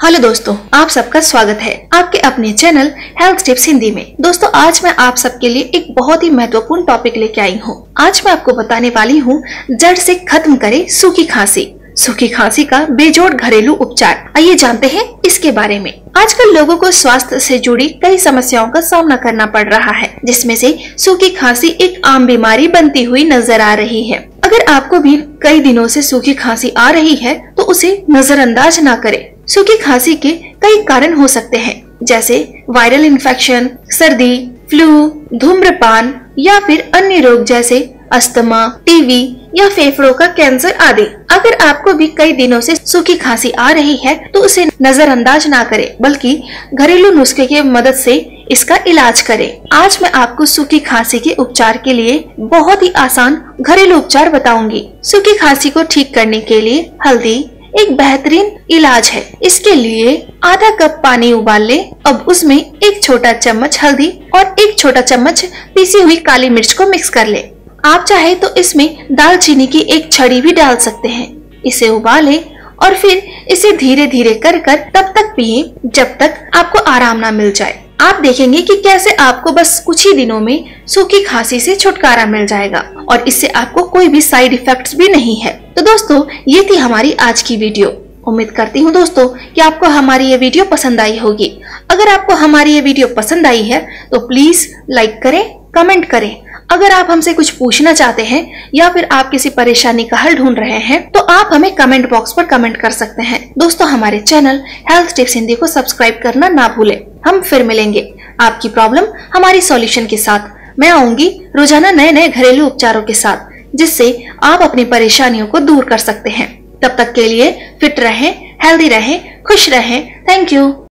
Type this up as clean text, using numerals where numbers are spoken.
Hello दोस्तों, आप सबका स्वागत है आपके अपने चैनल हेल्थ टिप्स हिंदी में। दोस्तों, आज मैं आप सबके लिए एक बहुत ही महत्वपूर्ण टॉपिक लेके आई हूँ। आज मैं आपको बताने वाली हूँ जड़ से खत्म करे सूखी खांसी। सूखी खांसी का बेजोड़ घरेलू उपचार, आइए जानते हैं इसके बारे में। आजकल लोगों को स्वास्थ्य से जुड़ी कई समस्याओं का सामना करना पड़ रहा है, जिसमें से सूखी खांसी एक आम बीमारी बनती हुई नजर आ रही है। अगर आपको भी कई दिनों से सूखी खांसी आ रही है तो उसे नजरअंदाज ना करें। सूखी खांसी के कई कारण हो सकते हैं, जैसे वायरल इन्फेक्शन, सर्दी, फ्लू, धूम्रपान या फिर अन्य रोग जैसे अस्थमा, टीबी या फेफड़ों का कैंसर आदि। अगर आपको भी कई दिनों से सूखी खांसी आ रही है तो उसे नजरअंदाज ना करें, बल्कि घरेलू नुस्खे की मदद से इसका इलाज करें। आज मैं आपको सूखी खांसी के उपचार के लिए बहुत ही आसान घरेलू उपचार बताऊंगी। सूखी खांसी को ठीक करने के लिए हल्दी एक बेहतरीन इलाज है। इसके लिए आधा कप पानी उबाल ले। अब उसमें एक छोटा चम्मच हल्दी और एक छोटा चम्मच पीसी हुई काली मिर्च को मिक्स कर ले। आप चाहे तो इसमें दालचीनी की एक छड़ी भी डाल सकते हैं। इसे उबालें और फिर इसे धीरे धीरे कर तब तक पिए जब तक आपको आराम ना मिल जाए। आप देखेंगे कि कैसे आपको बस कुछ ही दिनों में सूखी खांसी से छुटकारा मिल जाएगा और इससे आपको कोई भी साइड इफेक्ट्स भी नहीं है। तो दोस्तों, ये थी हमारी आज की वीडियो। उम्मीद करती हूँ दोस्तों कि आपको हमारी ये वीडियो पसंद आई होगी। अगर आपको हमारी ये वीडियो पसंद आई है तो प्लीज लाइक करें, कमेंट करें। अगर आप हमसे कुछ पूछना चाहते हैं या फिर आप किसी परेशानी का हल ढूंढ रहे हैं तो आप हमें कमेंट बॉक्स पर कमेंट कर सकते हैं। दोस्तों, हमारे चैनल हेल्थ टिप्स हिंदी को सब्सक्राइब करना ना भूलें। हम फिर मिलेंगे आपकी प्रॉब्लम हमारी सॉल्यूशन के साथ। मैं आऊंगी रोजाना नए नए घरेलू उपचारों के साथ, जिससे आप अपनी परेशानियों को दूर कर सकते हैं। तब तक के लिए फिट रहें, हेल्दी रहें, खुश रहें। Thank you.